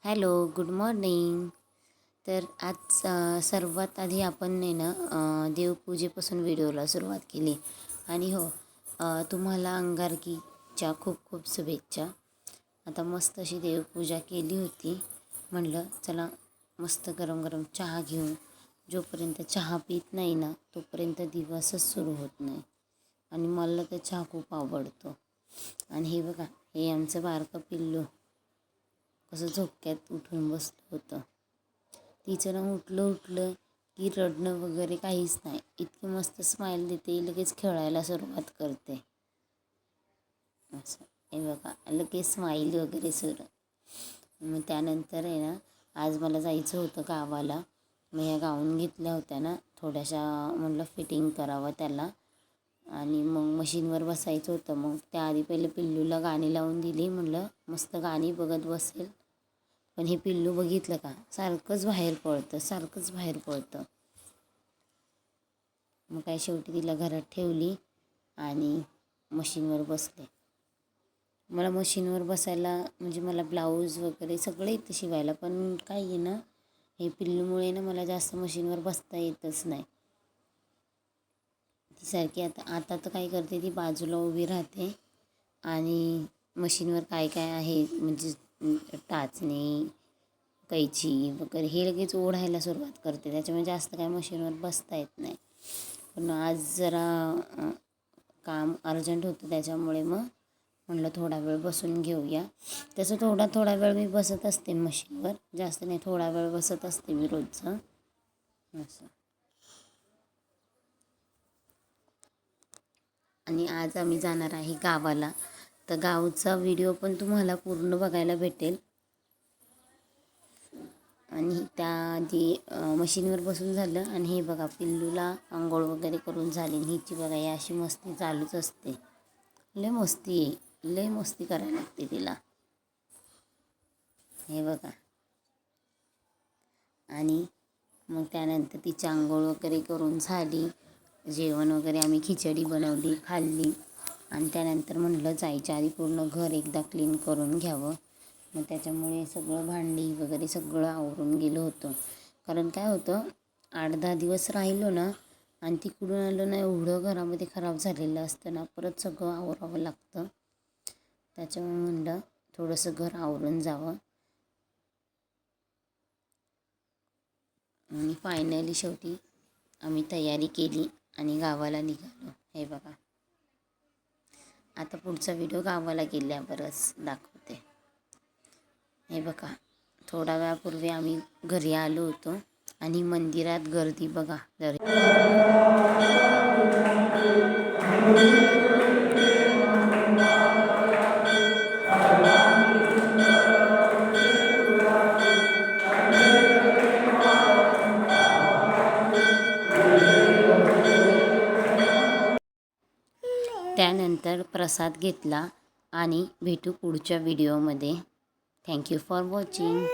Hello, good morning. तर आज सर्वात आधी आपण देवपूजेपासून व्हिडिओला सुरुवात केली. आणि हो, तुम्हाला अंगारकीच्या खूप खूप शुभेच्छा. आता मस्त अशी देवपूजा केली होती. म्हणलं चला मस्त गरम गरम चहा घेऊन. जोपर्यंत चहा पित नाही ना तोपर्यंत दिवसच सुरू होत नाही. आणि मला तर चहा खूप आवडतो. आणि हे बघा, हे आमचं बारकं पिल्लू कसं झोक्यात उठून बसलं होतं. तिचं ना उठलं की रडणं वगैरे काहीच नाही. इतकी मस्त स्माईल देते, लगेच खेळायला सुरुवात करते. असं हे बघा, लगेच स्माईल वगैरे सुरू. मग त्यानंतर आहे ना, आज मला जायचं होतं गावाला. मग ह्या गाऊन घेतल्या होत्या ना थोड्याशा, म्हटलं फिटिंग करावं त्याला. आणि मग मशीनवर बसायचं होतं. मग त्याआधी पहिले पिल्लूला गाणी लावून दिली. म्हटलं मस्त गाणी बघत बसेल. पण हे पिल्लू बघितलं का, सारखंच बाहेर पळतं. मग काय शेवटी तिला घरात ठेवली आणि मशीनवर बसले. मला मशीनवर बसायला म्हणजे मला ब्लाऊज वगैरे सगळे येतं शिवायला. पण काय आहे ना, हे पिल्लूमुळे ना मला जास्त मशीनवर बसता येतच नाही. ती सारखी आता तर काय करते, ती बाजूला उभी राहते आणि मशीनवर काय काय आहे म्हणजे टाचणी, कैची वगैरे हे लगेच ओढायला सुरुवात करते. त्याच्यामुळे जास्त काय मशीनवर बसता येत नाही. पण आज जरा काम अर्जंट होतं, त्याच्यामुळे मग म्हटलं थोडा वेळ बसून घेऊया. तसं थोडा वेळ मी बसत असते मशीनवर, जास्त नाही, थोडा वेळ बसत असते मी रोजचं असं. आणि आज आम्ही जाणार आहे गावाला. तर गावचा व्हिडिओ पण तुम्हाला पूर्ण बघायला भेटेल. आणि त्याआधी मशीनवर बसून झालं. आणि हे बघा, पिल्लूला आंघोळ वगैरे करून झाली. हिची बघा ही अशी मस्ती चालूच असते. लय मस्ती करायला लागते तिला, हे बघा. आणि मग त्यानंतर तिची आंघोळ वगैरे करून झाली. जेवण वगैरे आम्ही खिचडी बनवली, खाल्ली. आणि त्यानंतर म्हटलं जायच्या आधी पूर्ण घर एकदा क्लीन करून घ्यावं. मग त्याच्यामुळे सगळं भांडी वगैरे सगळं आवरून गेलं होतं. कारण काय होतं, 8-10 दिवस राहिलो ना आणि तिकडून आलो ना, एवढं घरामध्ये खराब झालेलं असतं ना, परत सगळं आवरावं लागतं. त्याच्यामुळे म्हटलं थोडंसं घर आवरून जावं. आणि फायनली शेवटी आम्ही तयारी केली आणि गावाला निघालो. हे बघा, आता पुढचा व्हिडिओ गावाला गेल्यावरच दाखवते. हे बघा, थोडा वेळापूर्वी आम्ही घरी आलो होतो आणि मंदिरात गर्दी बघा. त्यानंतर प्रसाद घेतला आणि भेटू पुढच्या व्हिडिओमध्ये. Thank you for watching.